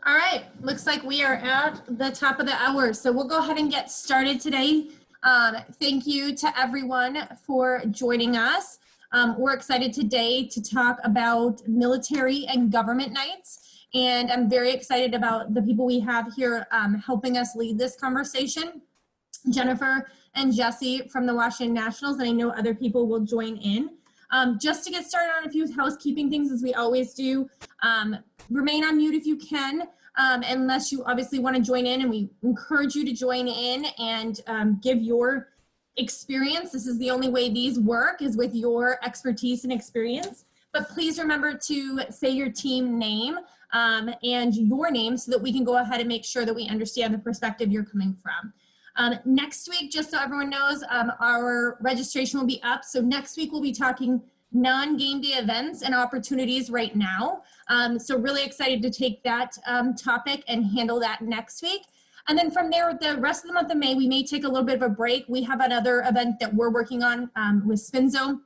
All right, looks like we are at the top of the hour, so we'll go ahead and get started today. Thank you to everyone for joining us. We're excited today to talk about military and government nights, and I'm very excited about the people we have here helping us lead this conversation. Jennifer and Jesse from the Washington Nationals, and I know other people will join in. Just to get started on a few housekeeping things, as we always do, remain on mute if you can, unless you obviously want to join in, and we encourage you to join in and give your experience. This is the only way these work, is with your expertise and experience. But please remember to say your team name and your name so that we can go ahead and make sure that we understand the perspective you're coming from. Next week, just so everyone knows, our registration will be up. So next week we'll be talking non-game day events and opportunities right now. So really excited to take that topic and handle that next week. And then from there, the rest of the month of May, we may take a little bit of a break. We have another event that we're working on with Spinzo.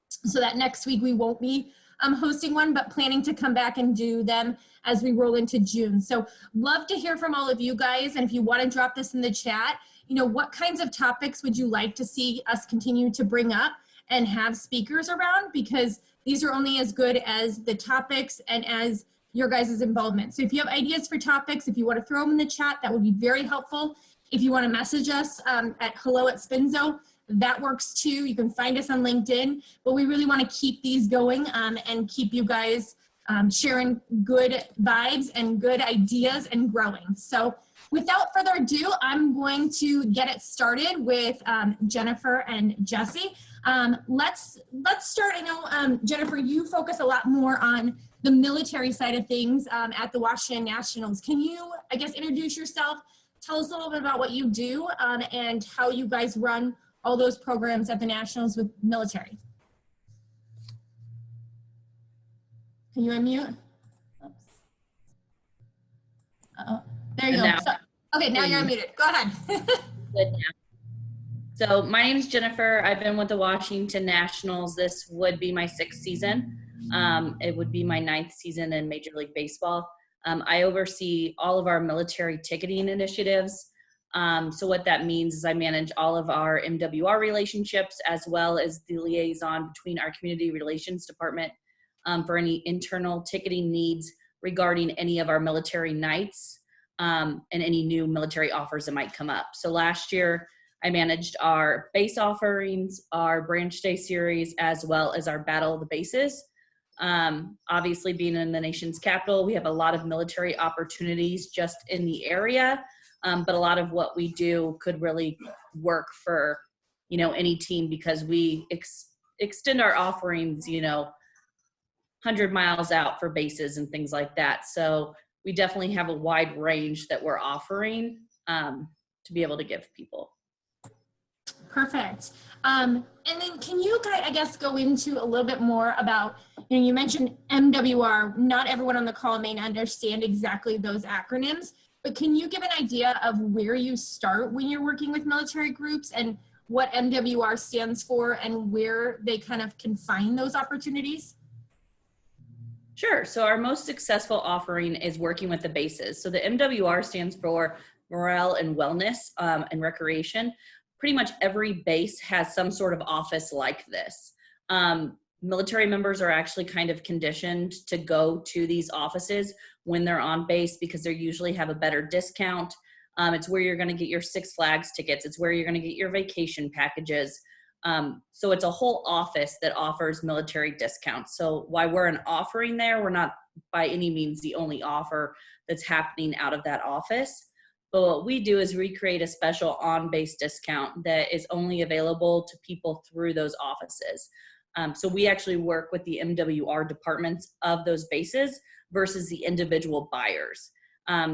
So that next week we won't be hosting one, but planning to come back and do them as we roll into June. So love to hear from all of you guys. And if you want to drop this in the chat, you know, what kinds of topics would you like to see us continue to bring up and have speakers around? Because these are only as good as the topics and as your guys' involvement. So if you have ideas for topics, if you want to throw them in the chat, that would be very helpful. If you want to message us at hello@Spinzo, that works too. You can find us on LinkedIn, but we really want to keep these going and keep you guys sharing good vibes and good ideas and growing. So without further ado, I'm going to get it started with Jennifer and Jesse. Let's start. I know, Jennifer, you focus a lot more on the military side of things at the Washington Nationals. Can you, I guess, introduce yourself? Tell us a little bit about what you do and how you guys run all those programs at the Nationals with military. Can you unmute? Oops. Uh-oh. There you go. So, okay, now you're unmuted. Go ahead. Good now. So my name is Jennifer. I've been with the Washington Nationals. This would be my 6th season. It would be my 9th season in Major League Baseball. I oversee all of our military ticketing initiatives. So what that means is I manage all of our MWR relationships as well as the liaison between our community relations department for any internal ticketing needs regarding any of our military nights and any new military offers that might come up. So last year I managed our base offerings, our branch day series, as well as our Battle of the Bases. Obviously being in the nation's capital, we have a lot of military opportunities just in the area. But a lot of what we do could really work for, you know, any team because we extend our offerings, you know, 100 miles out for bases and things like that. So we definitely have a wide range that we're offering to be able to give people. Perfect. And then can you guys, I guess, go into a little bit more about, you know, you mentioned MWR. Not everyone on the call may understand exactly those acronyms. But can you give an idea of where you start when you're working with military groups and what MWR stands for and where they kind of can find those opportunities? Sure. So our most successful offering is working with the bases. So the MWR stands for Morale and Wellness and Recreation. Pretty much every base has some sort of office like this. Military members are actually kind of conditioned to go to these offices when they're on base because they usually have a better discount. It's where you're going to get your Six Flags tickets. It's where you're going to get your vacation packages. So it's a whole office that offers military discounts. So while we're an offering there, we're not by any means the only offer that's happening out of that office. But what we do is we create a special on-base discount that is only available to people through those offices. So we actually work with the MWR departments of those bases versus the individual buyers.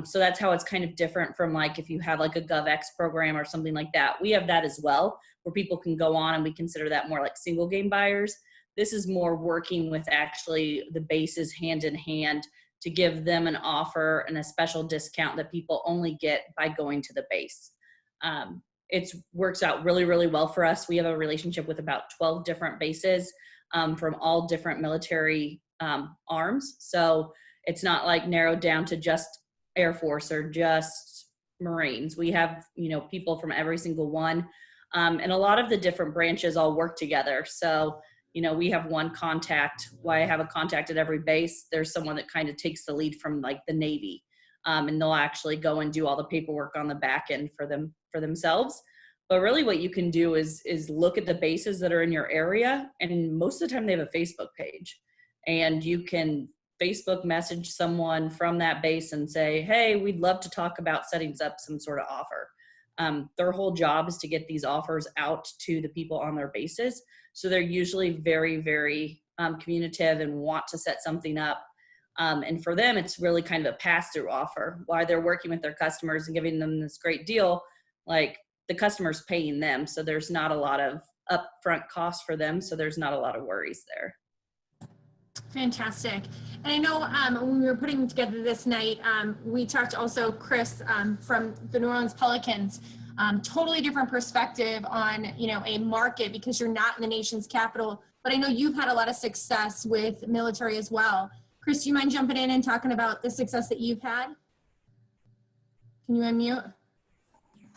So that's how it's kind of different from like if you have like a GovX program or something like that. We have that as well, where people can go on and we consider that more like single game buyers. This is more working with actually the bases hand in hand to give them an offer and a special discount that people only get by going to the base. It works out really, really well for us. We have a relationship with about 12 different bases from all different military arms. So it's not like narrowed down to just Air Force or just Marines. We have, people from every single one. And a lot of the different branches all work together. So, we have one contact. Why I have a contact at every base. There's someone that kind of takes the lead from like the Navy. And they'll actually go and do all the paperwork on the back end for themselves. But really what you can do is look at the bases that are in your area. And most of the time they have a Facebook page. And you can Facebook message someone from that base and say, hey, we'd love to talk about setting up some sort of offer. Their whole job is to get these offers out to the people on their bases. So they're usually very, very communicative and want to set something up. And for them, it's really kind of a pass-through offer. While they're working with their customers and giving them this great deal, like the customer's paying them. So there's not a lot of upfront costs for them. So there's not a lot of worries there. Fantastic. And I know when we were putting together this night, we talked also, Chris, from the New Orleans Pelicans, totally different perspective on, a market because you're not in the nation's capital. But I know you've had a lot of success with military as well. Chris, do you mind jumping in and talking about the success that you've had? Can you unmute?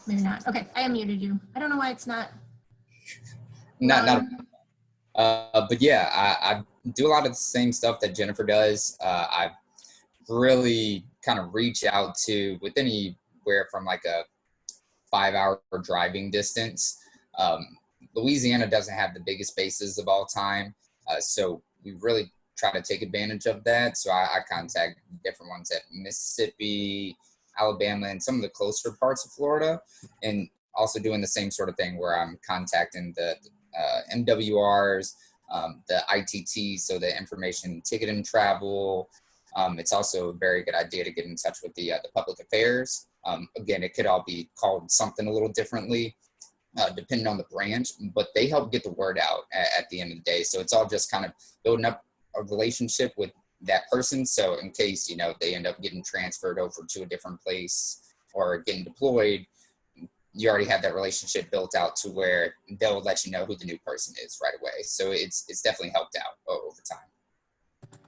Maybe not. Okay, I unmuted you. I don't know why it's not. But yeah, I do a lot of the same stuff that Jennifer does. I really kind of reach out to with anywhere from like a 5-hour driving distance. Louisiana doesn't have the biggest bases of all time. So we really try to take advantage of that. So I contact different ones at Mississippi, Alabama, and some of the closer parts of Florida, and also doing the same sort of thing where I'm contacting the MWRs, the ITT, so the information ticket and travel. It's also a very good idea to get in touch with the public affairs. Again, it could all be called something a little differently, depending on the branch, but they help get the word out at the end of the day. So it's all just kind of building up a relationship with that person. So in case, they end up getting transferred over to a different place or getting deployed, you already have that relationship built out to where they'll let you know who the new person is right away. So it's definitely helped out over time.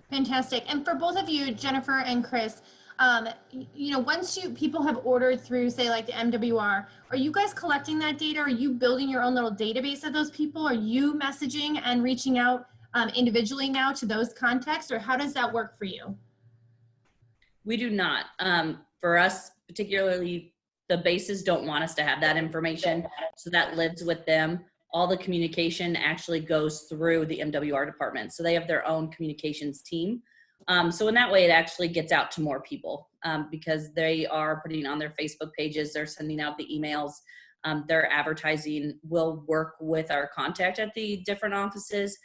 Fantastic. And for both of you, Jennifer and Chris, once people have ordered through, say, like the MWR, are you guys collecting that data? Are you building your own little database of those people? Are you messaging and reaching out individually now to those contacts, or how does that work for you? We do not. For us, particularly, the bases don't want us to have that information, so that lives with them. All the communication actually goes through the MWR department, so they have their own communications team. So in that way, it actually gets out to more people because they are putting on their Facebook pages, they're sending out the emails, their advertising will work with our contact at the different offices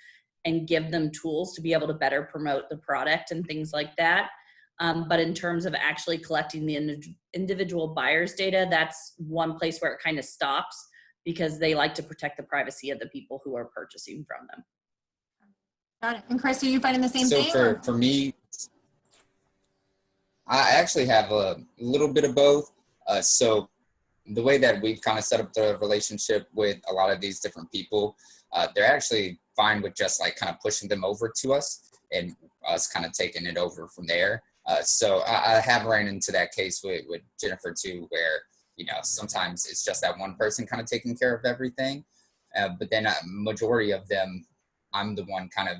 and give them tools to be able to better promote the product and things like that. But in terms of actually collecting the individual buyer's data, that's one place where it kind of stops because they like to protect the privacy of the people who are purchasing from them. Got it. And Chris, are you finding the same thing? So for me, I actually have a little bit of both. So the way that we've kind of set up the relationship with a lot of these different people, they're actually fine with just like kind of pushing them over to us and us kind of taking it over from there. So I have ran into that case with Jennifer too, where, sometimes it's just that one person kind of taking care of everything. But then a majority of them, I'm the one kind of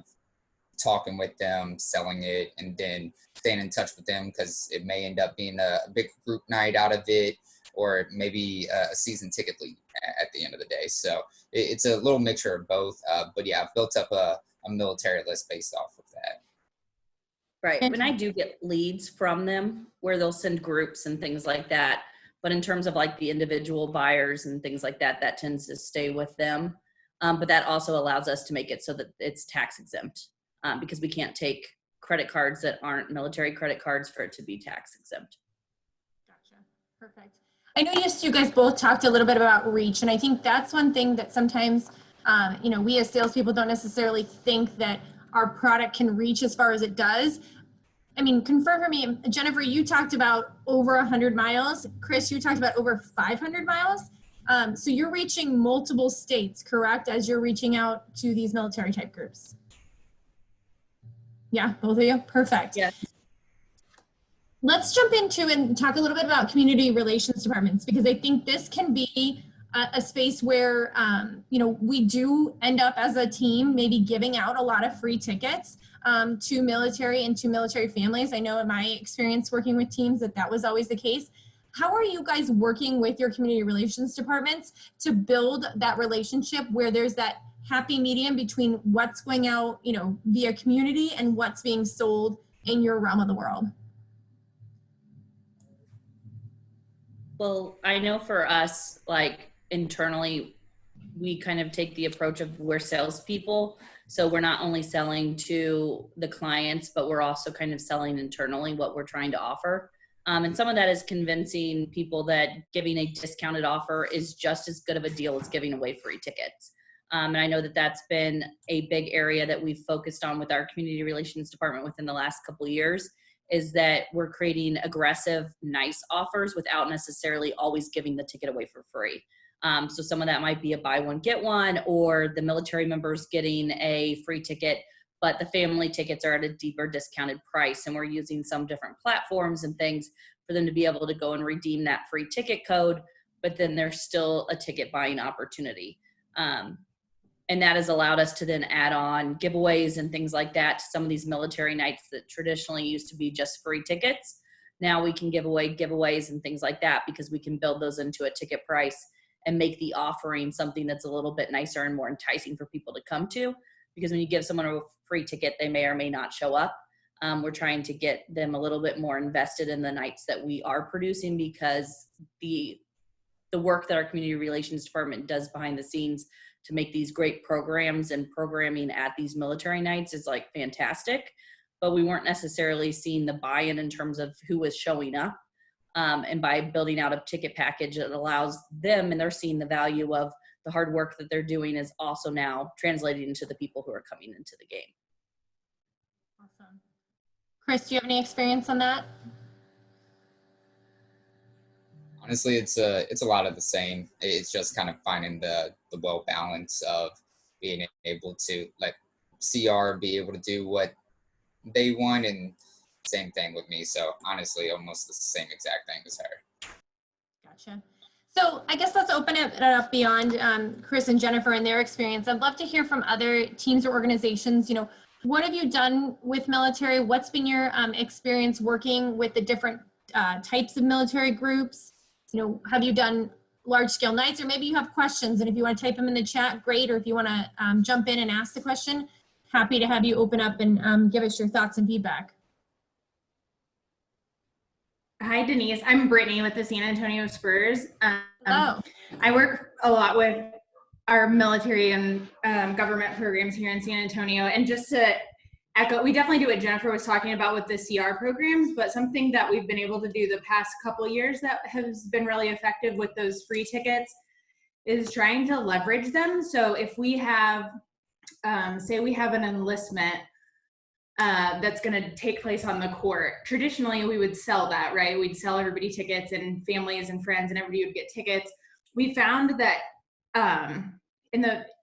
talking with them, selling it, and then staying in touch with them because it may end up being a big group night out of it, or maybe a season ticket lead at the end of the day. So it's a little mixture of both. But yeah, I've built up a military list based off of that. Right. And I do get leads from them where they'll send groups and things like that. But in terms of like the individual buyers and things like that, that tends to stay with them. But that also allows us to make it so that it's tax exempt because we can't take credit cards that aren't military credit cards for it to be tax exempt. Gotcha. Perfect. I know you guys both talked a little bit about reach, and I think that's one thing that sometimes, we as salespeople don't necessarily think that our product can reach as far as it does. I mean, confirm for me, Jennifer, you talked about over 100 miles. Chris, you talked about over 500 miles. So you're reaching multiple states, correct, as you're reaching out to these military type groups? Yeah, both of you? Perfect. Yeah. let's jump into and talk a little bit about community relations departments, because I think this can be a space where, we do end up as a team maybe giving out a lot of free tickets to military and to military families. I know in my experience working with teams that was always the case. How are you guys working with your community relations departments to build that relationship where there's that happy medium between what's going out, via community and what's being sold in your realm of the world? Well, I know for us, like internally, we kind of take the approach of we're salespeople. So we're not only selling to the clients, but we're also kind of selling internally what we're trying to offer. And some of that is convincing people that giving a discounted offer is just as good of a deal as giving away free tickets. And I know that that's been a big area that we've focused on with our community relations department within the last couple of years, is that we're creating aggressive, nice offers without necessarily always giving the ticket away for free. So some of that might be a buy one, get one, or the military members getting a free ticket, but the family tickets are at a deeper discounted price. And we're using some different platforms and things for them to be able to go and redeem that free ticket code, but then there's still a ticket buying opportunity. And that has allowed us to then add on giveaways and things like that to some of these military nights that traditionally used to be just free tickets. Now we can give away giveaways and things like that because we can build those into a ticket price and make the offering something that's a little bit nicer and more enticing for people to come to. Because when you give someone a free ticket, they may or may not show up. We're trying to get them a little bit more invested in the nights that we are producing, because the work that our community relations department does behind the scenes to make these great programs and programming at these military nights is like fantastic, but we weren't necessarily seeing the buy-in in terms of who was showing up. And by building out a ticket package that allows them, and they're seeing the value of the hard work that they're doing is also now translating into the people who are coming into the game. Awesome. Chris, do you have any experience on that? Honestly, it's a lot of the same. It's just kind of finding the well balance of being able to let CR be able to do what they want, and same thing with me. So honestly, almost the same exact thing as her. Gotcha. So I guess let's open it up beyond Chris and Jennifer and their experience. I'd love to hear from other teams or organizations. What have you done with military? What's been your experience working with the different types of military groups? Have you done large scale nights, or maybe you have questions, and if you want to type them in the chat, great. Or if you want to jump in and ask the question, happy to have you open up and give us your thoughts and feedback. Hi, Denise. I'm Brittany with the San Antonio Spurs. Hello. I work a lot with our military and government programs here in San Antonio. And just to echo, we definitely do what Jennifer was talking about with the CR programs, but something that we've been able to do the past couple of years that has been really effective with those free tickets is trying to leverage them. So if we have, say we have an enlistment that's going to take place on the court. Traditionally, we would sell that, right? We'd sell everybody tickets, and families and friends and everybody would get tickets. We found that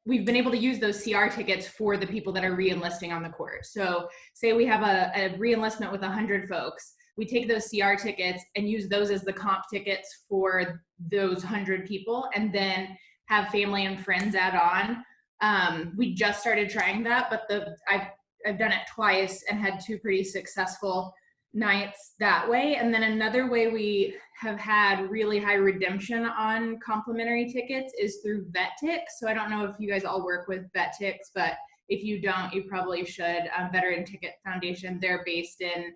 we've been able to use those CR tickets for the people that are re-enlisting on the court. So say we have a re-enlistment with 100 folks. We take those CR tickets and use those as the comp tickets for those 100 people, and then have family and friends add on. We just started trying that, but I've done it twice and had two pretty successful nights that way. And then another way we have had really high redemption on complimentary tickets is through VetTix. So I don't know if you guys all work with VetTix, but if you don't, you probably should. Veteran Ticket Foundation, they're based in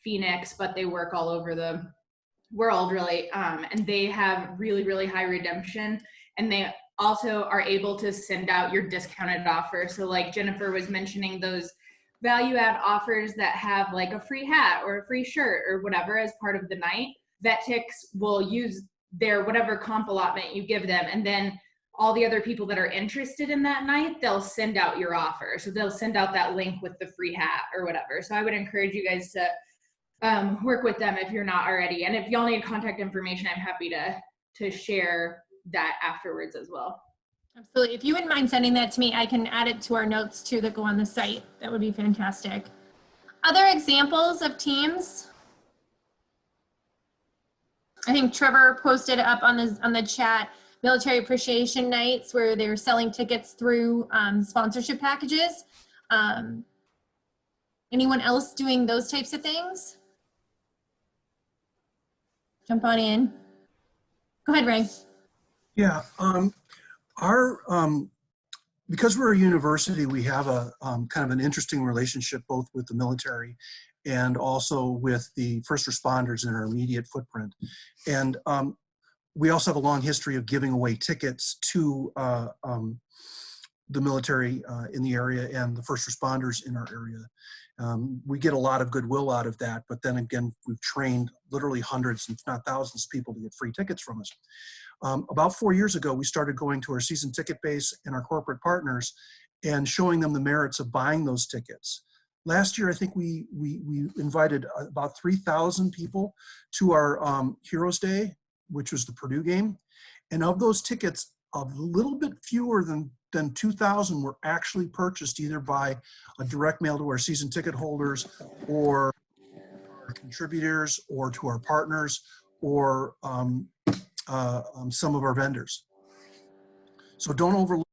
Phoenix, but they work all over the world, really. And they have really, really high redemption. And they also are able to send out your discounted offer. So like Jennifer was mentioning, those value add offers that have like a free hat or a free shirt or whatever as part of the night, VetTix will use their whatever comp allotment you give them, and then all the other people that are interested in that night, they'll send out your offer. So they'll send out that link with the free hat or whatever. So I would encourage you guys to work with them if you're not already. And if y'all need contact information, I'm happy to share that afterwards as well. Absolutely. If you wouldn't mind sending that to me, I can add it to our notes too that go on the site. That would be fantastic. Other examples of teams? I think Trevor posted up on the chat, military appreciation nights where they were selling tickets through sponsorship packages. Anyone else doing those types of things? Jump on in. Go ahead, Ray. Yeah, because we're a university, we have a kind of an interesting relationship both with the military and also with the first responders in our immediate footprint. And we also have a long history of giving away tickets to the military in the area and the first responders in our area. We get a lot of goodwill out of that, but then again, we've trained literally hundreds, if not thousands of people to get free tickets from us. About 4 years ago, we started going to our season ticket base and our corporate partners and showing them the merits of buying those tickets. Last year, I think we invited about 3,000 people to our Heroes Day, which was the Purdue game. And of those tickets, a little bit fewer than 2,000 were actually purchased either by a direct mail to our season ticket holders or our contributors or to our partners or some of our vendors. So don't overlook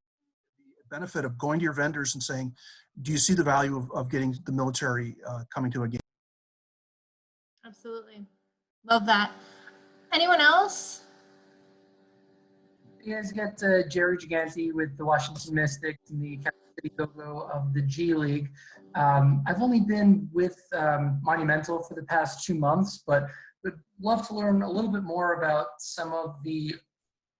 the benefit of going to your vendors and saying, do you see the value of getting the military coming to a game? Absolutely. Love that. Anyone else? You guys got Jerry Gigante with the Washington Mystics and the Kansas City Go-Go of the G League. I've only been with Monumental for the past 2 months, but would love to learn a little bit more about some of the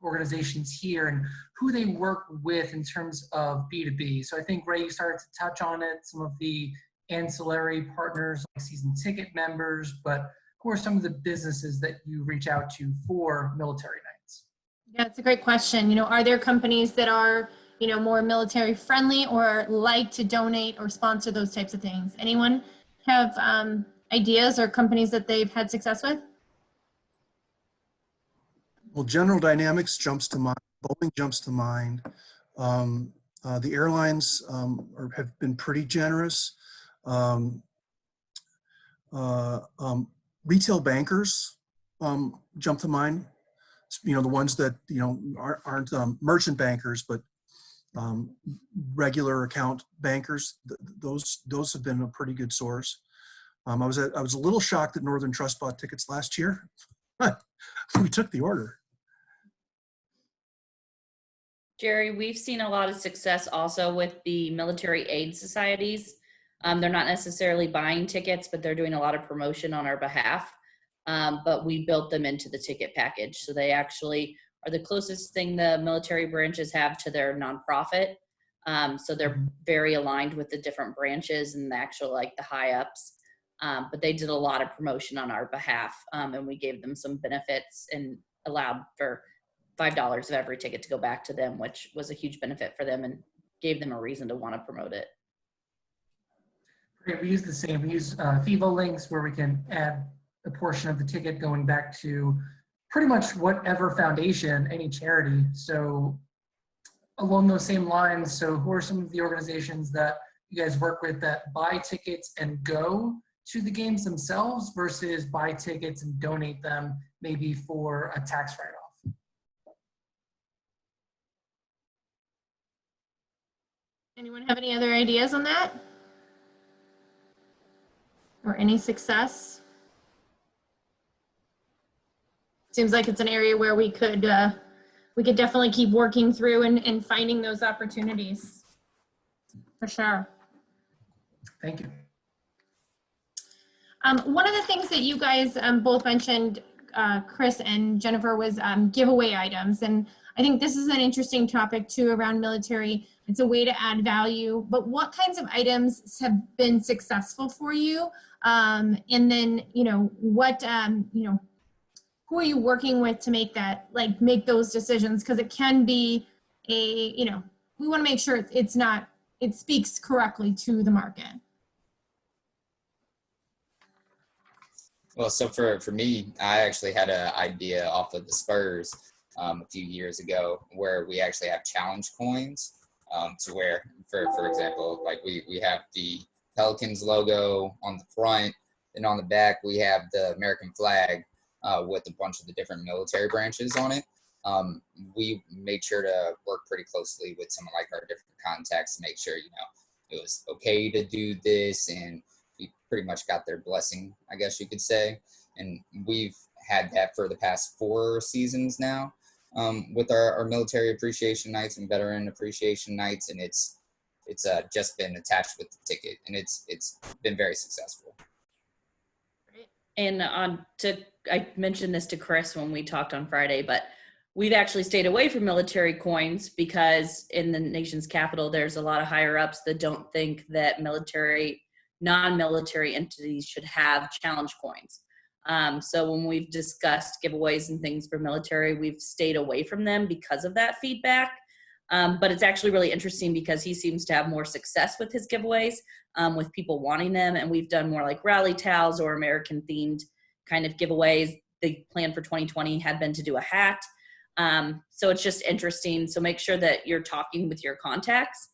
organizations here and who they work with in terms of B2B. So I think, Ray, you started to touch on it, some of the ancillary partners like season ticket members, but who are some of the businesses that you reach out to for military nights? Yeah, it's a great question. You know, are there companies that are, you know, more military friendly or like to donate or sponsor those types of things? Anyone have ideas or companies that they've had success with? Well, General Dynamics jumps to mind, Boeing jumps to mind. The airlines have been pretty generous. Retail bankers jump to mind. You know, the ones that, you know, aren't merchant bankers, but regular account bankers. Those have been a pretty good source. I was a little shocked that Northern Trust bought tickets last year. We took the order. Jerry, we've seen a lot of success also with the military aid societies. They're not necessarily buying tickets, but they're doing a lot of promotion on our behalf. But we built them into the ticket package. So they actually are the closest thing the military branches have to their nonprofit. So they're very aligned with the different branches and the actual, like the high ups. But they did a lot of promotion on our behalf. And we gave them some benefits and allowed for $5 of every ticket to go back to them, which was a huge benefit for them and gave them a reason to want to promote it. Great. We use the same. We use FIVO links where we can add a portion of the ticket going back to pretty much whatever foundation, any charity. So along those same lines, so who are some of the organizations that you guys work with that buy tickets and go to the games themselves versus buy tickets and donate them maybe for a tax write-off? Anyone have any other ideas on that? Or any success? Seems like it's an area where we could definitely keep working through and finding those opportunities. For sure. Thank you. One of the things that you guys both mentioned, Chris and Jennifer, was giveaway items. And I think this is an interesting topic too around military. It's a way to add value, but what kinds of items have been successful for you? And then, you know, what, you know, who are you working with to make that, like, make those decisions? Because it can be a, you know, we want to make sure it's not, it speaks correctly to the market. Well, so for me, I actually had an idea off of the Spurs a few years ago where we actually have challenge coins to where, for example, like we have the Pelicans logo on the front, and on the back we have the American flag. with a bunch of the different military branches on it. We made sure to work pretty closely with some of like our different contacts to make sure, you know, it was okay to do this, and we pretty much got their blessing, I guess you could say. And we've had that for the past 4 seasons now, with our military appreciation nights and veteran appreciation nights, and it's just been attached with the ticket, and it's been very successful. And I mentioned this to Chris when we talked on Friday, but we've actually stayed away from military coins because in the nation's capital, there's a lot of higher ups that don't think that non-military entities should have challenge coins. So when we've discussed giveaways and things for military, we've stayed away from them because of that feedback. But it's actually really interesting because he seems to have more success with his giveaways, with people wanting them. And we've done more like rally towels or American themed kind of giveaways. The plan for 2020 had been to do a hat. So it's just interesting. So make sure that you're talking with your contacts,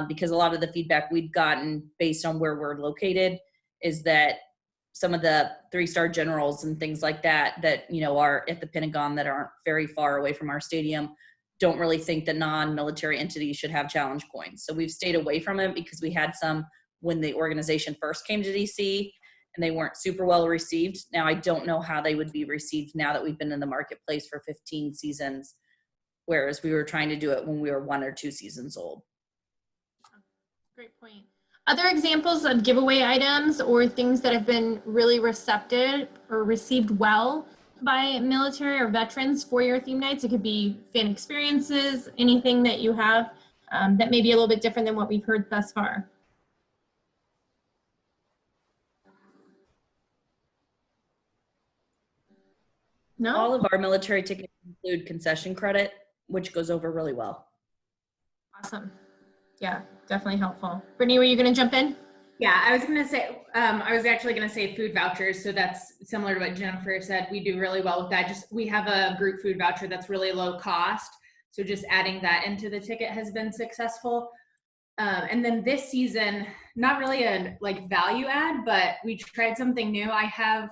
because a lot of the feedback we've gotten based on where we're located is that some of the 3-star generals and things like that, you know, are at the Pentagon that aren't very far away from our stadium, don't really think that non-military entities should have challenge coins. So we've stayed away from it because we had some when the organization first came to DC and they weren't super well received. Now, I don't know how they would be received now that we've been in the marketplace for 15 seasons, whereas we were trying to do it when we were 1 or 2 seasons old. Great point. Other examples of giveaway items or things that have been really receptive or received well by military or veterans for your theme nights? It could be fan experiences, anything that you have that may be a little bit different than what we've heard thus far. No? All of our military tickets include concession credit, which goes over really well. Awesome. Yeah, definitely helpful. Brittany, were you going to jump in? Yeah, I was going to say, I was actually going to say food vouchers. So that's similar to what Jennifer said. We do really well with that. We have a group food voucher that's really low cost. So just adding that into the ticket has been successful. And then this season, not really a like value add, but we tried something new. I have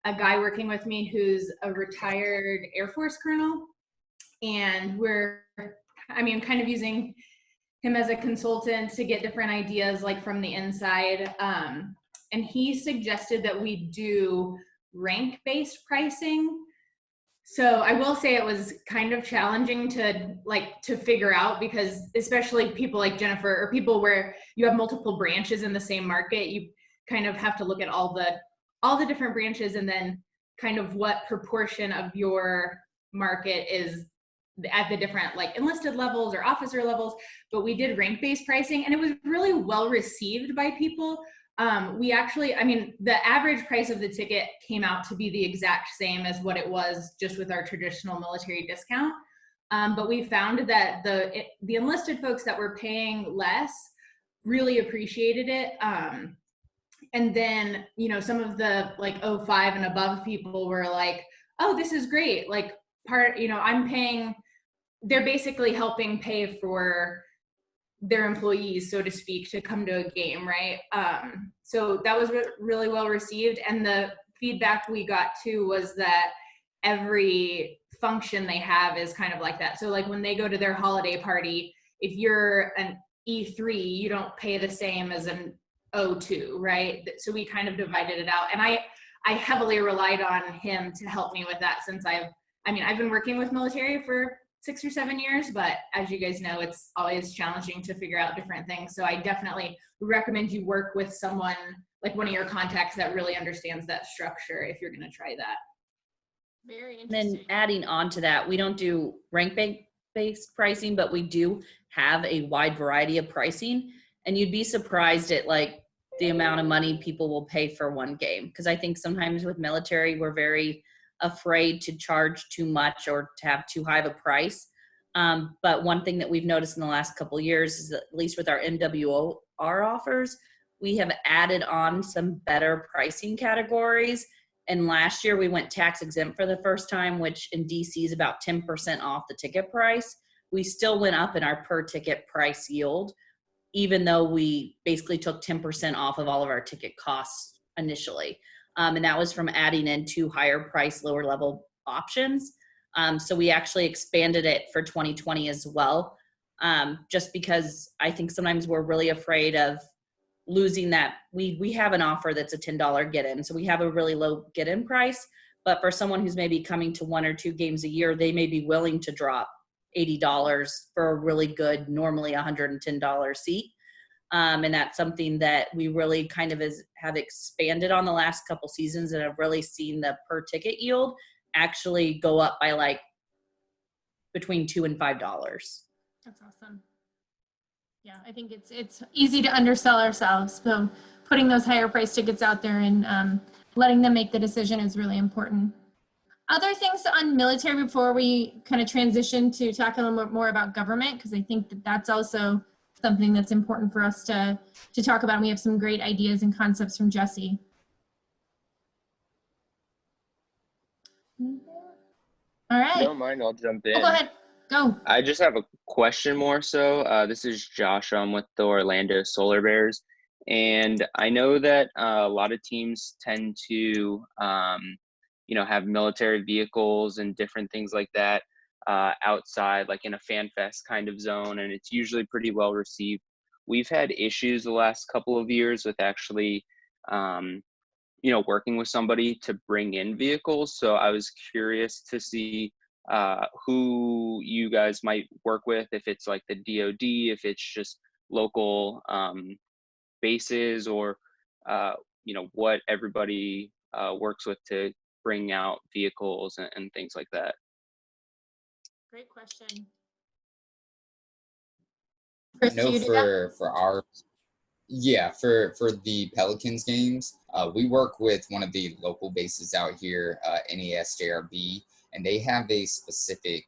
a guy working with me who's a retired Air Force colonel, and kind of using him as a consultant to get different ideas like from the inside. And he suggested that we do rank-based pricing. So I will say it was kind of challenging to figure out, because especially people like Jennifer or people where you have multiple branches in the same market, you kind of have to look at all the different branches and then kind of what proportion of your market is at the different like enlisted levels or officer levels. But we did rank-based pricing and it was really well received by people. The average price of the ticket came out to be the exact same as what it was just with our traditional military discount. But we found that the enlisted folks that were paying less really appreciated it. And then, some of the like 05 and above people were like, oh, this is great. Like I'm paying, they're basically helping pay for their employees, so to speak, to come to a game, right? So that was really well received. And the feedback we got too was that every function they have is kind of like that. So like when they go to their holiday party, if you're an E3, you don't pay the same as an O2, right? So we kind of divided it out. And I heavily relied on him to help me with that, since I've been working with military for 6 or 7 years, but as you guys know, it's always challenging to figure out different things. So I definitely recommend you work with someone like one of your contacts that really understands that structure if you're going to try that. Very interesting. Then adding on to that, we don't do rank-based pricing, but we do have a wide variety of pricing. And you'd be surprised at like the amount of money people will pay for one game. Because I think sometimes with military, we're very afraid to charge too much or to have too high of a price. But one thing that we've noticed in the last couple of years is that, at least with our MWR offers, we have added on some better pricing categories. And last year we went tax exempt for the first time, which in DC is about 10% off the ticket price. We still went up in our per ticket price yield, even though we basically took 10% off of all of our ticket costs initially. And that was from adding in 2 higher price, lower level options. So we actually expanded it for 2020 as well, just because I think sometimes we're really afraid of losing that. We have an offer that's a $10 get-in, so we have a really low get-in price. But for someone who's maybe coming to 1 or 2 games a year, they may be willing to drop $80 for a really good, normally $110 seat. And that's something that we really kind of have expanded on the last couple seasons, and have really seen the per ticket yield actually go up by like between $2 and $5. That's awesome. Yeah, I think it's easy to undersell ourselves. So putting those higher price tickets out there and letting them make the decision is really important. Other things on military before we kind of transition to talk a little bit more about government, because I think that that's also something that's important for us to talk about. And we have some great ideas and concepts from Jesse. All right. If you don't mind, I'll jump in. Oh, go ahead. Go. I just have a question more so. This is Josh. I'm with the Orlando Solar Bears. And I know that a lot of teams tend to, have military vehicles and different things like that outside, like in a fan fest kind of zone. And it's usually pretty well received. We've had issues the last couple of years with actually, working with somebody to bring in vehicles. So I was curious to see who you guys might work with, if it's like the DoD, if it's just local bases, or what everybody works with to bring out vehicles and things like that. Great question. I know for the Pelicans games, we work with one of the local bases out here, NESJRB, and they have a specific,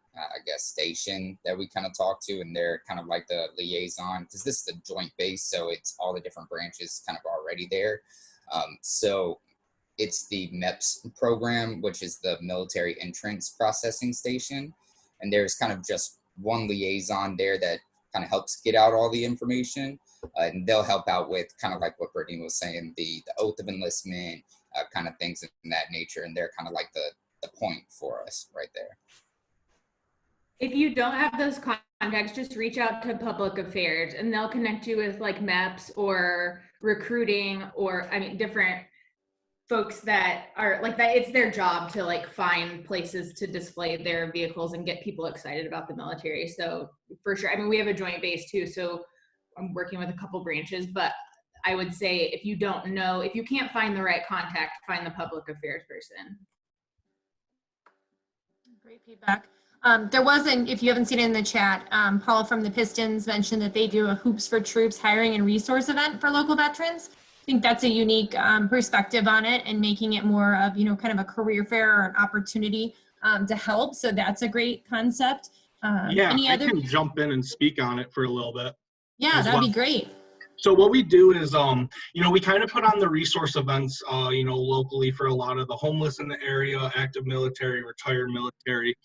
station that we kind of talk to, and they're kind of like the liaison, because this is the joint base, so it's all the different branches kind of already there. So it's the MEPS program, which is the Military Entrance Processing Station, and there's kind of just one liaison there that kind of helps get out all the information, and they'll help out with kind of like what Brittany was saying, the oath of enlistment, kind of things in that nature, and they're kind of like the point for us right there. If you don't have those contacts, just reach out to public affairs and they'll connect you with like MEPS or recruiting, or different folks that are like that. It's their job to like find places to display their vehicles and get people excited about the military. So for sure, we have a joint base too, so I'm working with a couple branches, but I would say if you can't find the right contact, find the public affairs person. Great feedback. There wasn't, if you haven't seen it in the chat, Paula from the Pistons mentioned that they do a Hoops for Troops hiring and resource event for local veterans. I think that's a unique perspective on it, and making it more of, kind of a career fair or an opportunity to help. So that's a great concept. I can jump in and speak on it for a little bit. Yeah, that'd be great. So what we do is, we kind of put on the resource events, locally for a lot of the homeless in the area, active military, retired military.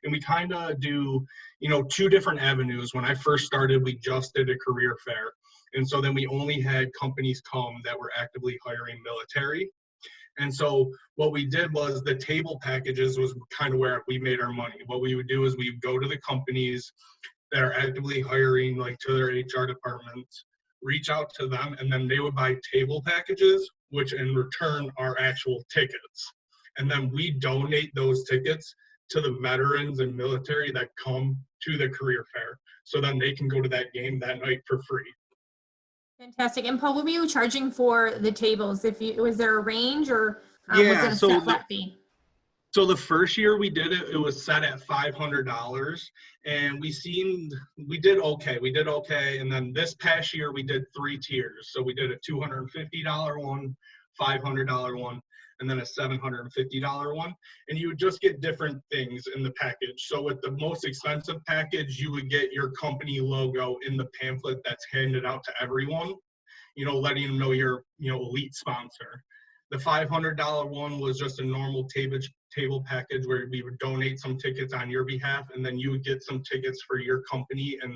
And we kind of do, 2 different avenues. When I first started, we just did a career fair. And so then we only had companies come that were actively hiring military. And so what we did was the table packages was kind of where we made our money. What we would do is we would go to the companies that are actively hiring, like to their HR departments, reach out to them, and then they would buy table packages, which in return are actual tickets. And then we donate those tickets to the veterans and military that come to the career fair. So then they can go to that game that night for free. Fantastic. And Paul, what were you charging for the tables? Was there a range, or was it a set flat fee? So the first year we did it, it was set at $500, and we did okay. And then this past year we did 3 tiers. So we did a $250 one, $500 one, and then a $750 one. And you would just get different things in the package. So with the most expensive package, you would get your company logo in the pamphlet that's handed out to everyone, letting them know you're, elite sponsor. The $500 one was just a normal table package where we would donate some tickets on your behalf, and then you would get some tickets for your company and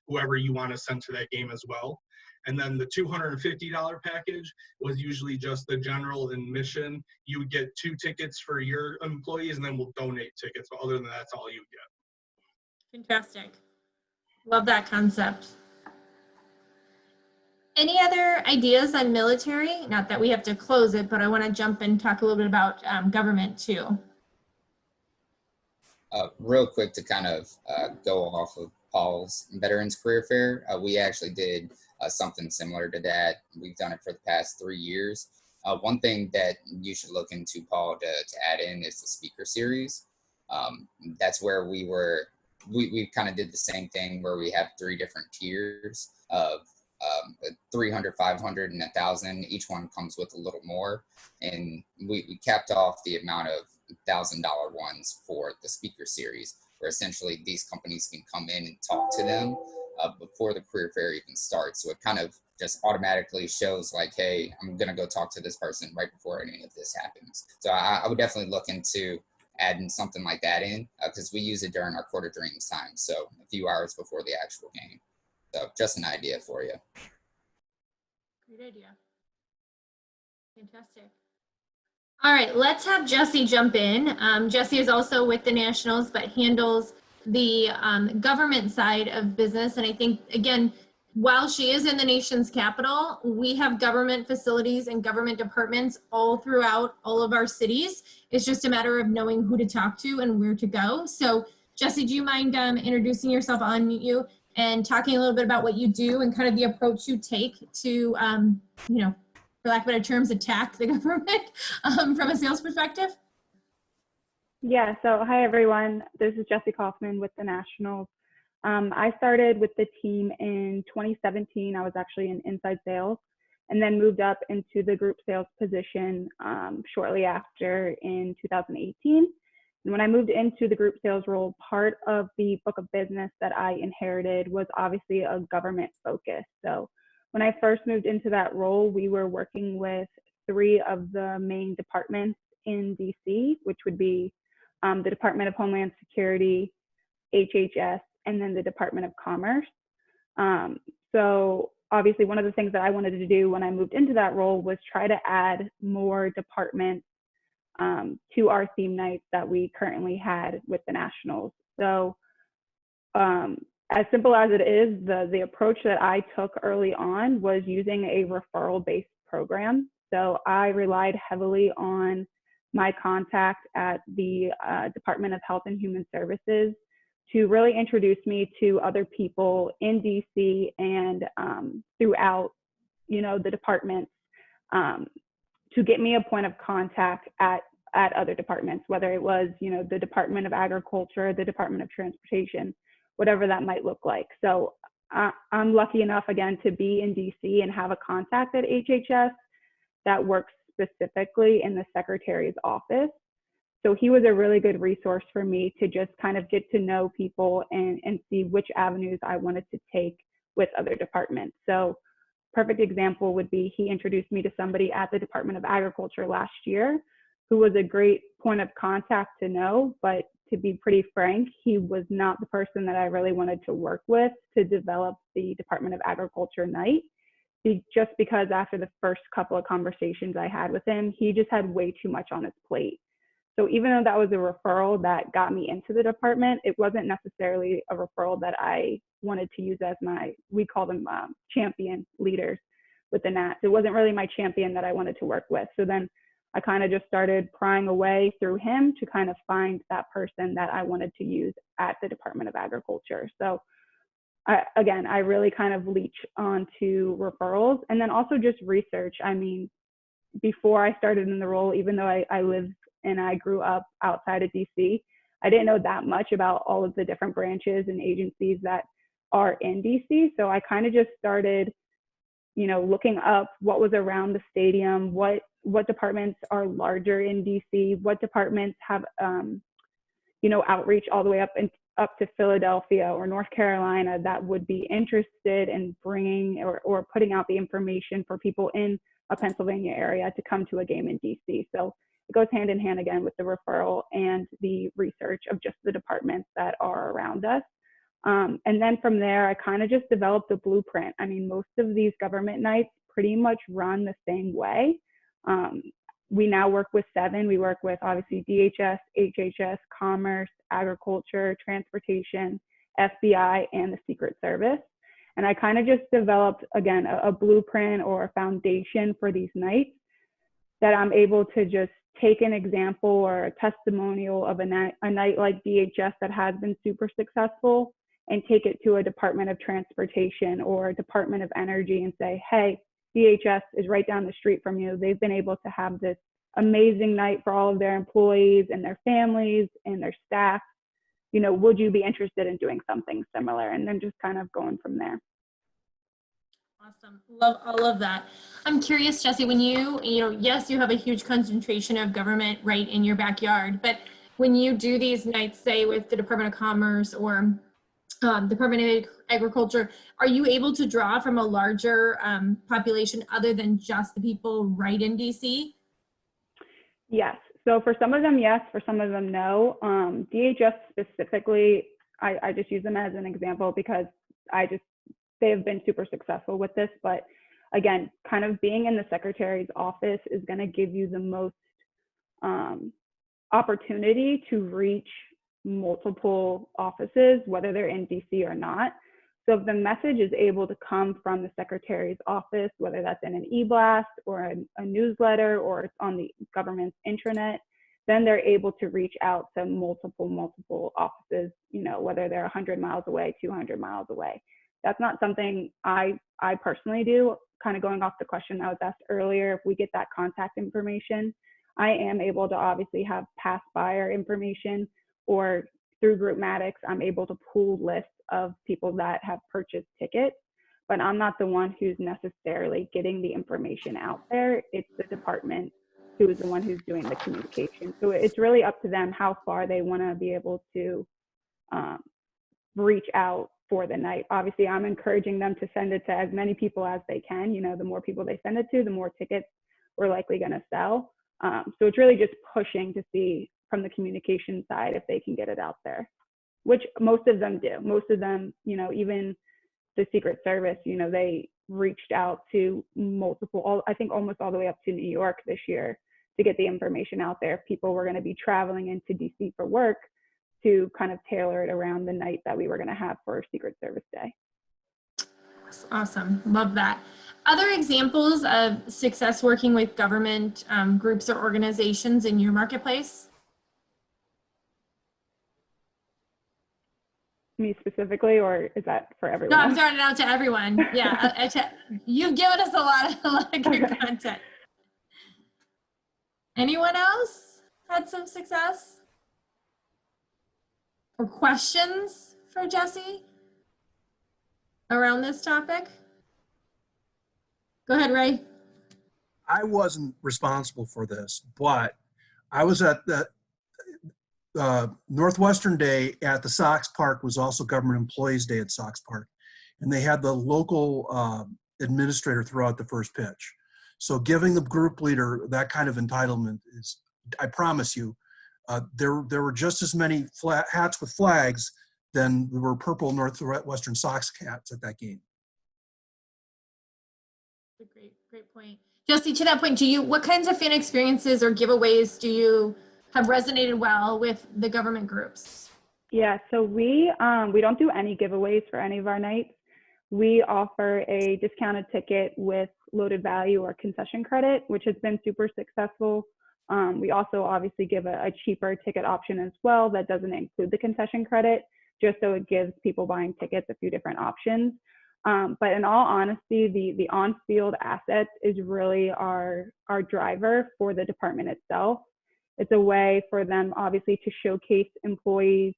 whoever you want to send to that game as well. And then the $250 package was usually just the general admission. You would get 2 tickets for your employees, and then we'll donate tickets. But other than that, that's all you get. Fantastic. Love that concept. Any other ideas on military? Not that we have to close it, but I want to jump and talk a little bit about government too. Real quick to kind of go off of Paul's Veterans Career Fair, we actually did something similar to that. We've done it for the past 3 years. One thing that you should look into, Paul, to add in is the speaker series. That's where we kind of did the same thing where we have 3 different tiers of 300, 500, and 1,000. Each one comes with a little more. And we capped off the amount of $1,000 ones for the speaker series, where essentially these companies can come in and talk to them before the career fair even starts. So it kind of just automatically shows like, hey, I'm going to go talk to this person right before any of this happens. So I would definitely look into adding something like that in because we use it during our Court of Dreams time. So a few hours before the actual game. So just an idea for you. Great idea. Fantastic. All right, let's have Jesse jump in. Jesse is also with the Nationals, but handles the government side of business. And I think, again, while she is in the nation's capital, we have government facilities and government departments all throughout all of our cities. It's just a matter of knowing who to talk to and where to go. So, Jesse, do you mind introducing yourself, I'll unmute you, and talking a little bit about what you do and kind of the approach you take to, for lack of better terms, attack the government from a sales perspective? Yeah, so hi everyone. This is Jessie Kaufman with the Nationals. I started with the team in 2017. I was actually in inside sales and then moved up into the group sales position shortly after in 2018. And when I moved into the group sales role, part of the book of business that I inherited was obviously a government focus. So when I first moved into that role, we were working with 3 of the main departments in DC, which would be the Department of Homeland Security, HHS, and then the Department of Commerce. So obviously one of the things that I wanted to do when I moved into that role was try to add more departments to our theme nights that we currently had with the Nationals. So as simple as it is, the approach that I took early on was using a referral-based program. So I relied heavily on my contact at the Department of Health and Human Services to really introduce me to other people in DC and throughout, the departments to get me a point of contact at other departments, whether it was, the Department of Agriculture, the Department of Transportation, whatever that might look like. So I'm lucky enough, again, to be in DC and have a contact at HHS that works specifically in the secretary's office. So he was a really good resource for me to just kind of get to know people and see which avenues I wanted to take with other departments. So perfect example would be he introduced me to somebody at the Department of Agriculture last year who was a great point of contact to know, but to be pretty frank, he was not the person that I really wanted to work with to develop the Department of Agriculture night. Just because after the first couple of conversations I had with him, he just had way too much on his plate. So even though that was a referral that got me into the department, it wasn't necessarily a referral that I wanted to use as we call them champion leaders with the Nats. It wasn't really my champion that I wanted to work with. So then I kind of just started prying away through him to kind of find that person that I wanted to use at the Department of Agriculture. So I really kind of leech onto referrals and then also just research. I mean, before I started in the role, even though I live and I grew up outside of DC, I didn't know that much about all of the different branches and agencies that are in DC. So I kind of just started, looking up what was around the stadium, what departments are larger in DC, what departments have, outreach all the way up up to Philadelphia or North Carolina that would be interested in bringing or putting out the information for people in a Pennsylvania area to come to a game in DC. So it goes hand in hand again with the referral and the research of just the departments that are around us. And then from there, I kind of just developed a blueprint. I mean, most of these government nights pretty much run the same way. We now work with 7. We work with obviously DHS, HHS, Commerce, Agriculture, Transportation, FBI, and the Secret Service. And I kind of just developed, again, a blueprint or a foundation for these nights that I'm able to just take an example or a testimonial of a night like DHS that has been super successful and take it to a Department of Transportation or a Department of Energy and say, hey, DHS is right down the street from you. They've been able to have this amazing night for all of their employees and their families and their staff. You know, would you be interested in doing something similar? And then just kind of going from there. Awesome. Love all of that. I'm curious, Jesse, when yes, you have a huge concentration of government right in your backyard, but when you do these nights, say with the Department of Commerce or Department of Agriculture, are you able to draw from a larger population other than just the people right in DC? Yes. So for some of them, yes. For some of them, no. DHS specifically, I just use them as an example because they have been super successful with this. But again, kind of being in the secretary's office is going to give you the most opportunity to reach multiple offices, whether they're in DC or not. So if the message is able to come from the secretary's office, whether that's in an e-blast or a newsletter or it's on the government's intranet, then they're able to reach out to multiple offices, you know, whether they're 100 miles away, 200 miles away. That's not something I personally do. Kind of going off the question that was asked earlier, if we get that contact information, I am able to obviously have past buyer information, or through Groupmatics, I'm able to pool lists of people that have purchased tickets, but I'm not the one who's necessarily getting the information out there. It's the department who is the one who's doing the communication. So it's really up to them how far they want to be able to reach out for the night. Obviously, I'm encouraging them to send it to as many people as they can. You know, the more people they send it to, the more tickets we're likely going to sell. So it's really just pushing to see from the communication side if they can get it out there, which most of them do. Most of them, you know, even the Secret Service, you know, they reached out to multiple, I think almost all the way up to New York this year to get the information out there. People were going to be traveling into DC for work to kind of tailor it around the night that we were going to have for Secret Service Day. That's awesome. Love that. Other examples of success working with government groups or organizations in your marketplace? Me specifically, or is that for everyone? No, I'm throwing it out to everyone. Yeah, you've given us a lot of good content. Anyone else had some success? Or questions for Jesse around this topic? Go ahead, Ray. I wasn't responsible for this, but I was at the Northwestern Day at the Sox Park was also Government Employees Day at Sox Park. And they had the local administrator throw out the first pitch. So giving the group leader that kind of entitlement is, I promise you, there were just as many hats with flags than there were purple Northwestern Sox hats at that game. That's a great point. Jesse, to that point, what kinds of fan experiences or giveaways do you have resonated well with the government groups? Yeah, so we don't do any giveaways for any of our nights. We offer a discounted ticket with loaded value or concession credit, which has been super successful. We also obviously give a cheaper ticket option as well that doesn't include the concession credit, just so it gives people buying tickets a few different options. But in all honesty, the on-field assets is really our driver for the department itself. It's a way for them obviously to showcase employees,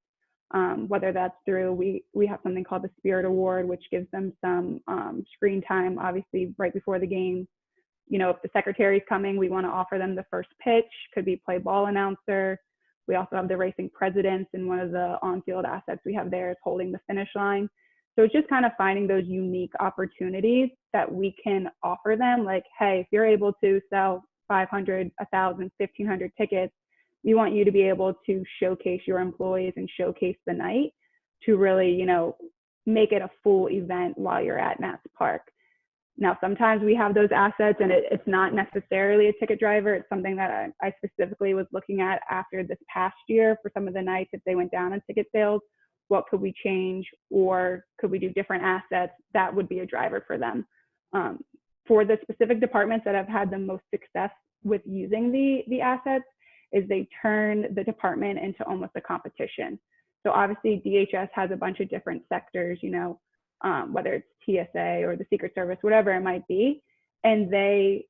whether that's through, we have something called the Spirit Award, which gives them some screen time, obviously right before the game. You know, if the secretary's coming, we want to offer them the first pitch, could be play ball announcer. We also have the racing presidents, and one of the on-field assets we have there is holding the finish line. So it's just kind of finding those unique opportunities that we can offer them. Like, hey, if you're able to sell 500, 1,000, 1,500 tickets, we want you to be able to showcase your employees and showcase the night to really, you know, make it a full event while you're at Nats Park. Now, sometimes we have those assets and it's not necessarily a ticket driver. It's something that I specifically was looking at after this past year for some of the nights if they went down on ticket sales. What could we change, or could we do different assets? That would be a driver for them. For the specific departments that have had the most success with using the assets is they turn the department into almost a competition. So obviously DHS has a bunch of different sectors, you know, whether it's TSA or the Secret Service, whatever it might be. And they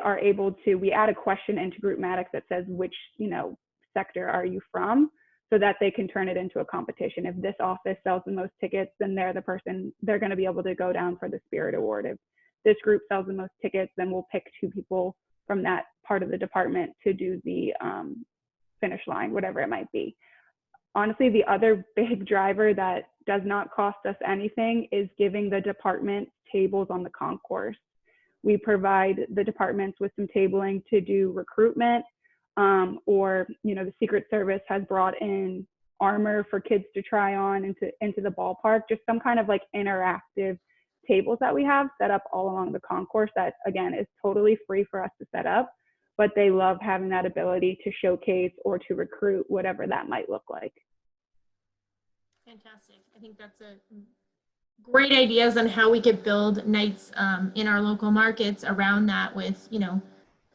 are able to, we add a question into Groupmatics that says which, you know, sector are you from, so that they can turn it into a competition. If this office sells the most tickets, then they're the person, they're going to be able to go down for the Spirit Award. If this group sells the most tickets, then we'll pick 2 people from that part of the department to do the finish line, whatever it might be. Honestly, the other big driver that does not cost us anything is giving the department tables on the concourse. We provide the departments with some tabling to do recruitment, or, you know, the Secret Service has brought in armor for kids to try on into the ballpark, just some kind of like interactive tables that we have set up all along the concourse that, again, is totally free for us to set up, but they love having that ability to showcase or to recruit, whatever that might look like. Fantastic. I think that's a great ideas on how we could build nights in our local markets around that, with, you know,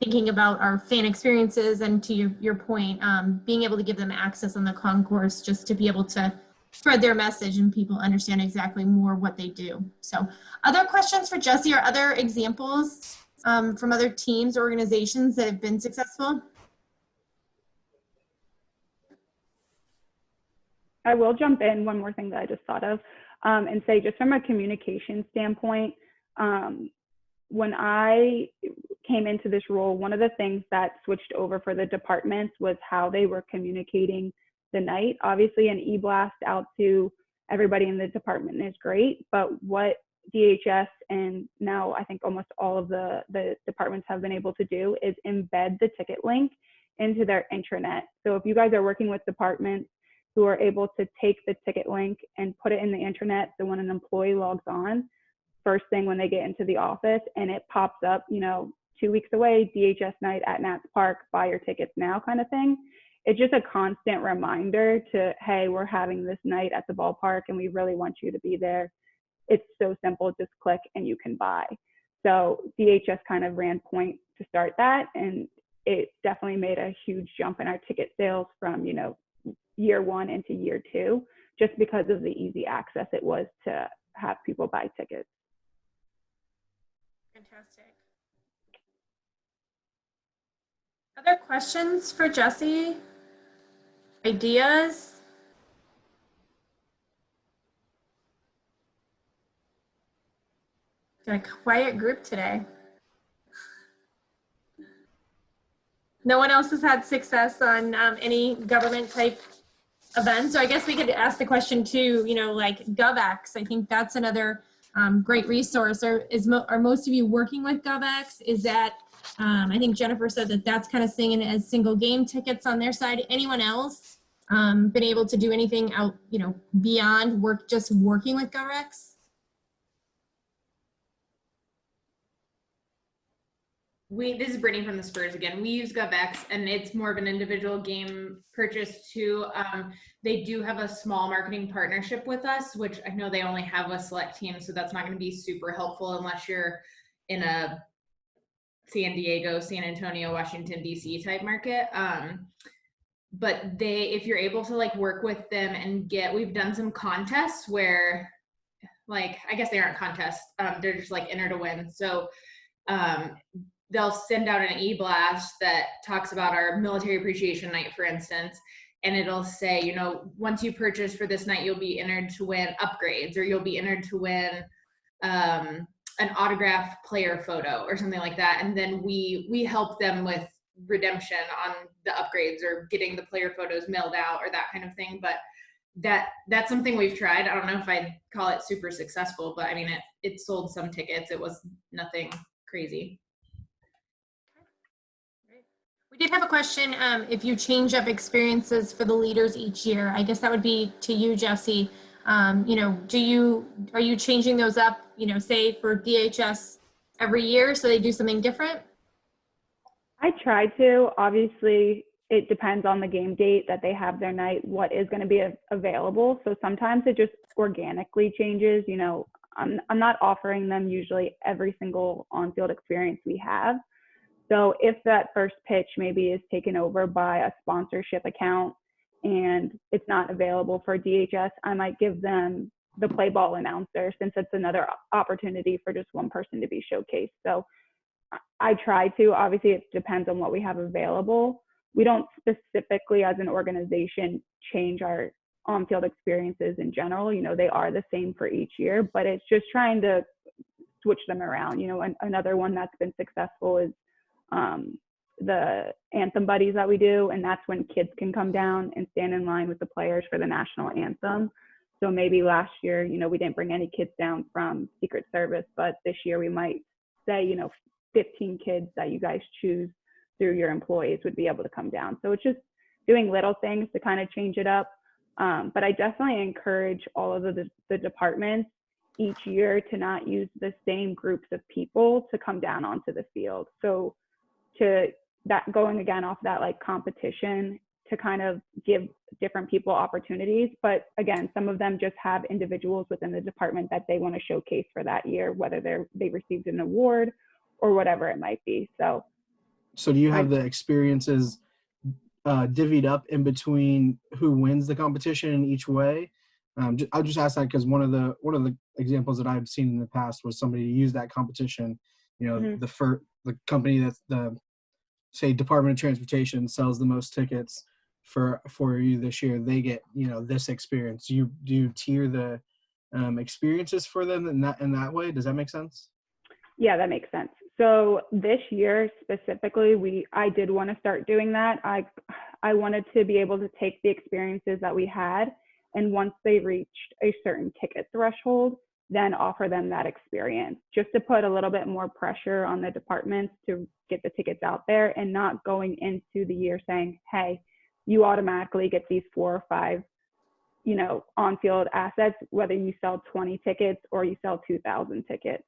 thinking about our fan experiences, and to your point, being able to give them access on the concourse just to be able to spread their message and people understand exactly more what they do. So other questions for Jesse, or other examples from other teams or organizations that have been successful? I will jump in one more thing that I just thought of and say, just from a communication standpoint, when I came into this role, one of the things that switched over for the departments was how they were communicating the night. Obviously, an e-blast out to everybody in the department is great, but what DHS and now I think almost all of the departments have been able to do is embed the ticket link into their intranet. So if you guys are working with departments who are able to take the ticket link and put it in the intranet, so when an employee logs on, first thing when they get into the office and it pops up, you know, 2 weeks away, DHS night at Nats Park, buy your tickets now kind of thing. It's just a constant reminder to, hey, we're having this night at the ballpark and we really want you to be there. It's so simple, just click and you can buy. So DHS kind of ran point to start that, and it definitely made a huge jump in our ticket sales from, you know, year 1 into year 2, just because of the easy access it was to have people buy tickets. Fantastic. Other questions for Jesse? Ideas? Got a quiet group today. No one else has had success on any government type events. So I guess we could ask the question too, you know, like GovX. I think that's another great resource. Are most of you working with GovX? Is that, I think Jennifer said that that's kind of singing as single game tickets on their side. Anyone else been able to do anything out, you know, beyond just working with GovX? This is Brittany from the Spurs again. We use GovX, and it's more of an individual game purchase too. They do have a small marketing partnership with us, which I know they only have a select team, so that's not going to be super helpful unless you're in a San Diego, San Antonio, Washington, DC type market. But if you're able to like work with them and we've done some contests where, like, I guess they aren't contests, they're just like enter to win. So they'll send out an e-blast that talks about our military appreciation night, for instance, and it'll say, you know, once you purchase for this night, you'll be entered to win upgrades, or you'll be entered to win an autographed player photo or something like that. And then we help them with redemption on the upgrades or getting the player photos mailed out or that kind of thing. But that's something we've tried. I don't know if I'd call it super successful, but I mean, it sold some tickets. It was nothing crazy. We did have a question. If you change up experiences for the leaders each year, I guess that would be to you, Jesse. You know, are you changing those up, you know, say for DHS every year so they do something different? I try to. Obviously, it depends on the game date that they have their night, what is going to be available. So sometimes it just organically changes. You know, I'm not offering them usually every single on-field experience we have. So if that first pitch maybe is taken over by a sponsorship account and it's not available for DHS, I might give them the play ball announcer, since it's another opportunity for just one person to be showcased. So I try to. Obviously, it depends on what we have available. We don't specifically as an organization change our on-field experiences in general. You know, they are the same for each year, but it's just trying to switch them around. You know, another one that's been successful is the anthem buddies that we do, and that's when kids can come down and stand in line with the players for the national anthem. So maybe last year, you know, we didn't bring any kids down from Secret Service, but this year we might say, you know, 15 kids that you guys choose through your employees would be able to come down. So it's just doing little things to kind of change it up. But I definitely encourage all of the departments each year to not use the same groups of people to come down onto the field. So to that, going again off that like competition, to kind of give different people opportunities. But again, some of them just have individuals within the department that they want to showcase for that year, whether they received an award or whatever it might be. So do you have the experiences divvied up in between who wins the competition in each way? I'll just ask that because one of the examples that I've seen in the past was somebody use that competition. You know, the company that's the, say, Department of Transportation sells the most tickets for you this year. They get, you know, this experience. Do you tier the experiences for them in that way? Does that make sense? Yeah, that makes sense. So this year specifically, I did want to start doing that. I wanted to be able to take the experiences that we had, and once they reached a certain ticket threshold, then offer them that experience, just to put a little bit more pressure on the departments to get the tickets out there, and not going into the year saying, hey, you automatically get these 4 or 5, you know, on-field assets, whether you sell 20 tickets or you sell 2,000 tickets.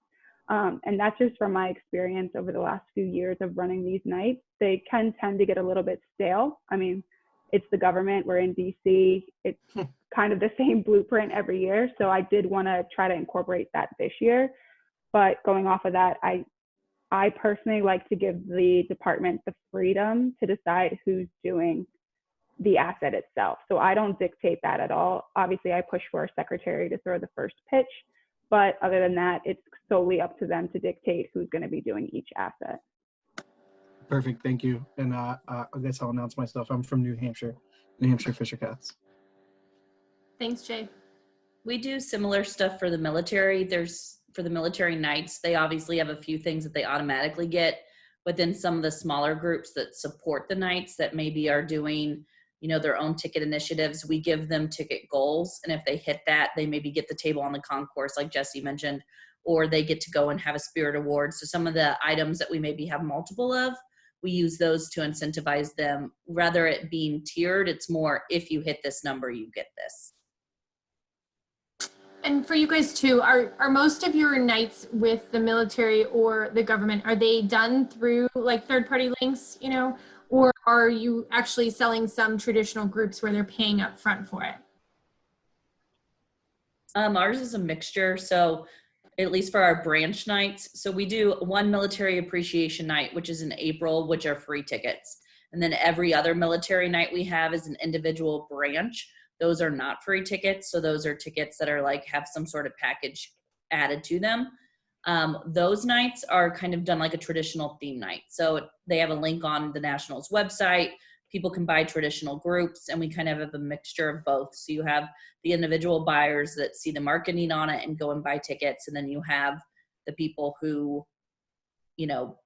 And that's just from my experience over the last few years of running these nights. They can tend to get a little bit stale. I mean, it's the government, we're in DC, it's kind of the same blueprint every year. So I did want to try to incorporate that this year. But going off of that, I personally like to give the department the freedom to decide who's doing the asset itself. So I don't dictate that at all. Obviously, I push for a secretary to throw the first pitch, but other than that, it's solely up to them to dictate who's going to be doing each asset. Perfect, thank you. And I guess I'll announce myself. I'm from New Hampshire Fisher Cats. Thanks, Jay. We do similar stuff for the military. For the military nights, they obviously have a few things that they automatically get, but then some of the smaller groups that support the nights that maybe are doing, you know, their own ticket initiatives, we give them ticket goals. And if they hit that, they maybe get the table on the concourse, like Jesse mentioned, or they get to go and have a spirit award. So some of the items that we maybe have multiple of, we use those to incentivize them. Rather it being tiered, it's more, if you hit this number, you get this. And for you guys too, are most of your nights with the military or the government, are they done through like third-party links, you know, or are you actually selling some traditional groups where they're paying up front for it? Ours is a mixture. So at least for our branch nights. So we do one military appreciation night, which is in April, which are free tickets. And then every other military night we have is an individual branch. Those are not free tickets. So those are tickets that are like, have some sort of package added to them. Those nights are kind of done like a traditional theme night. So they have a link on the Nationals website. People can buy traditional groups, and we kind of have a mixture of both. So you have the individual buyers that see the marketing on it and go and buy tickets. And then you have the people who, you know,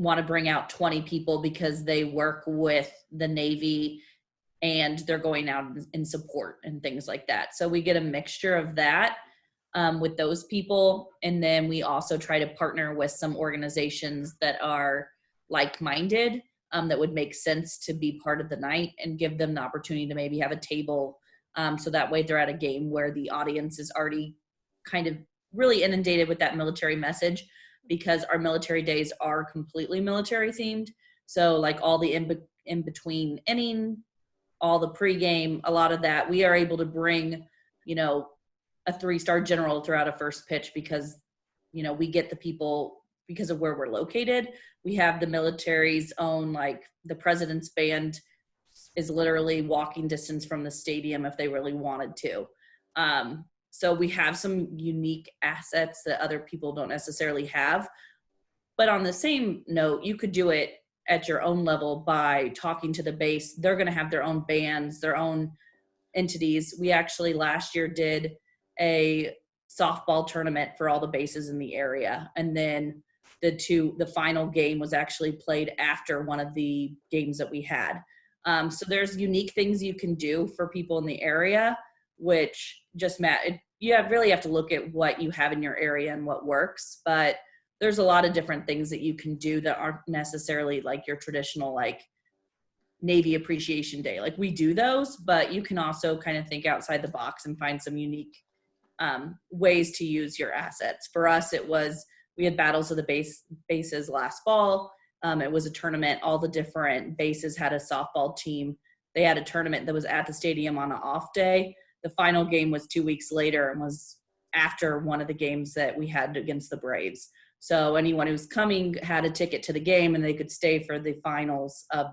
want to bring out 20 people because they work with the Navy and they're going out in support and things like that. So we get a mixture of that with those people. And then we also try to partner with some organizations that are like-minded, that would make sense to be part of the night, and give them the opportunity to maybe have a table. So that way they're at a game where the audience is already kind of really inundated with that military message, because our military days are completely military themed. So like all the in between inning, all the pregame, a lot of that, we are able to bring, you know, a 3-star general throughout a first pitch, because, you know, we get the people because of where we're located. We have the military's own, like the president's band is literally walking distance from the stadium if they really wanted to. So we have some unique assets that other people don't necessarily have. But on the same note, you could do it at your own level by talking to the base. They're going to have their own bands, their own entities. We actually last year did a softball tournament for all the bases in the area. And then the final game was actually played after one of the games that we had. So there's unique things you can do for people in the area, which just you really have to look at what you have in your area and what works. But there's a lot of different things that you can do that aren't necessarily like your traditional, like Navy Appreciation Day. Like we do those, but you can also kind of think outside the box and find some unique ways to use your assets. For us, we had battles of the bases last fall. It was a tournament. All the different bases had a softball team. They had a tournament that was at the stadium on an off day. The final game was 2 weeks later and was after one of the games that we had against the Braves. So anyone who's coming had a ticket to the game, and they could stay for the finals of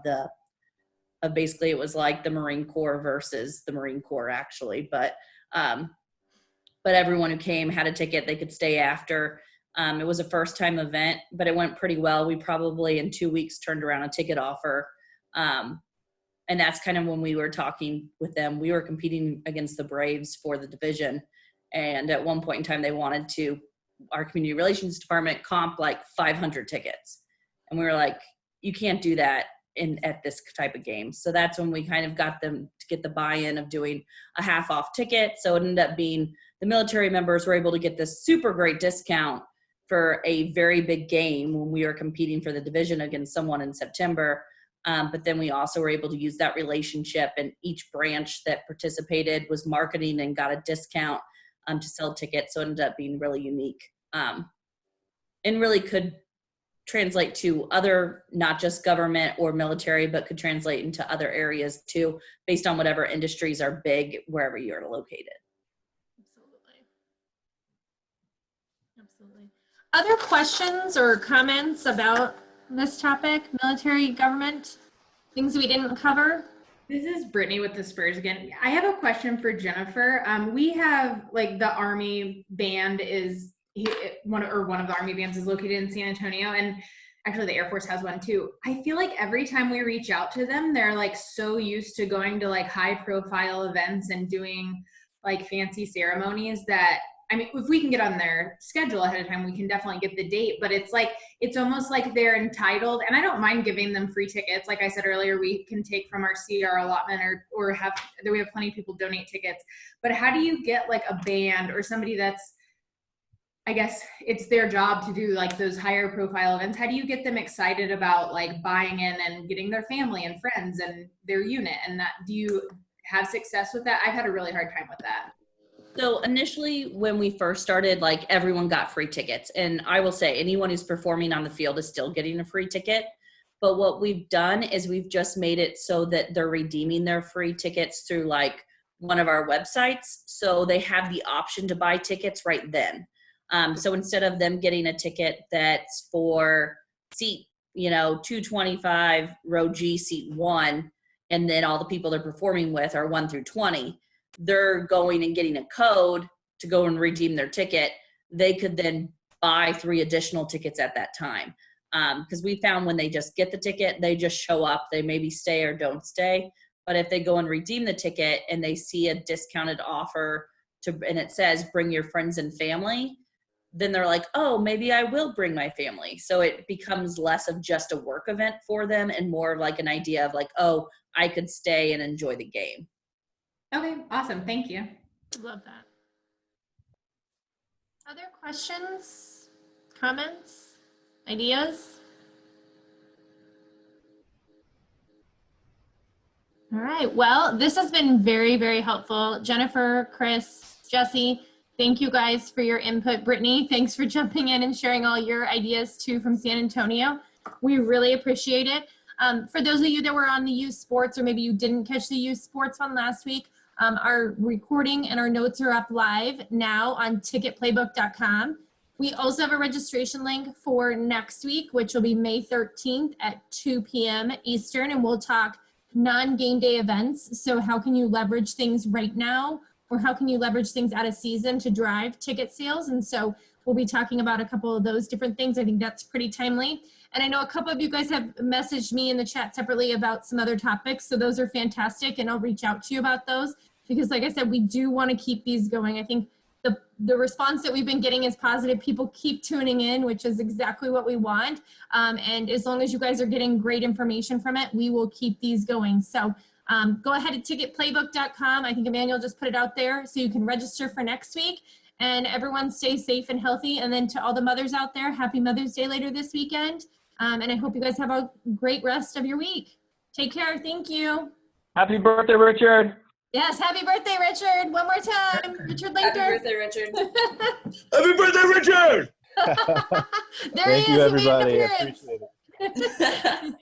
basically it was like the Marine Corps versus the Marine Corps actually. But everyone who came had a ticket. They could stay after. It was a first-time event, but it went pretty well. We probably in 2 weeks turned around a ticket offer. And that's kind of when we were talking with them. We were competing against the Braves for the division. And at one point in time, they wanted our community relations department comp like 500 tickets. And we were like, you can't do that at this type of game. So that's when we kind of got them to get the buy-in of doing a half-off ticket. So it ended up being the military members were able to get this super great discount for a very big game when we were competing for the division against someone in September. But then we also were able to use that relationship, and each branch that participated was marketing and got a discount to sell tickets. So it ended up being really unique, and really could translate to other, not just government or military, but could translate into other areas too, based on whatever industries are big wherever you're located. Absolutely. Other questions or comments about this topic, military, government, things we didn't cover? This is Brittany with the Spurs again. I have a question for Jennifer. We have like the Army band one of the Army bands is located in San Antonio, and actually the Air Force has one too. I feel like every time we reach out to them, they're like so used to going to like high profile events and doing like fancy ceremonies that, I mean, if we can get on their schedule ahead of time, we can definitely get the date, but it's almost like they're entitled, and I don't mind giving them free tickets. Like I said earlier, we can take from our CR allotment or we have plenty of people donate tickets, but how do you get like a band or somebody that's, I guess it's their job to do like those higher profile events? How do you get them excited about like buying in and getting their family and friends and their unit? And that, do you have success with that? I've had a really hard time with that. So initially when we first started, like everyone got free tickets, and I will say anyone who's performing on the field is still getting a free ticket. But what we've done is we've just made it so that they're redeeming their free tickets through like one of our websites. So they have the option to buy tickets right then. So instead of them getting a ticket that's for seat, 225 row G, seat 1, and then all the people they're performing with are 1 through 20, they're going and getting a code to go and redeem their ticket. They could then buy 3 additional tickets at that time. Because we found when they just get the ticket, they just show up, they maybe stay or don't stay. But if they go and redeem the ticket and they see a discounted offer and it says bring your friends and family, then they're like, oh, maybe I will bring my family. So it becomes less of just a work event for them and more of like an idea of like, oh, I could stay and enjoy the game. Okay, awesome. Thank you. Love that. Other questions, comments, ideas? All right. Well, this has been very, very helpful. Jennifer, Chris, Jesse, thank you guys for your input. Brittany, thanks for jumping in and sharing all your ideas too from San Antonio. We really appreciate it. For those of you that were on the youth sports, or maybe you didn't catch the youth sports one last week, our recording and our notes are up live now on ticketplaybook.com. We also have a registration link for next week, which will be May 13th at 2 p.m. Eastern, and we'll talk non-game day events. So how can you leverage things right now, or how can you leverage things out of season to drive ticket sales? And so we'll be talking about a couple of those different things. I think that's pretty timely. And I know a couple of you guys have messaged me in the chat separately about some other topics. So those are fantastic, and I'll reach out to you about those, because like I said, we do want to keep these going. I think the response that we've been getting is positive. People keep tuning in, which is exactly what we want. And as long as you guys are getting great information from it, we will keep these going. So go ahead to ticketplaybook.com. I think Emmanuel just put it out there so you can register for next week. And everyone stay safe and healthy. And then to all the mothers out there, happy Mother's Day later this weekend. And I hope you guys have a great rest of your week. Take care. Thank you. Happy birthday, Richard. Yes, happy birthday, Richard. One more time. Richard Later. Happy birthday, Richard. Happy birthday, Richard. There Thank he you, is. He made an everybody. I appearance. appreciate it.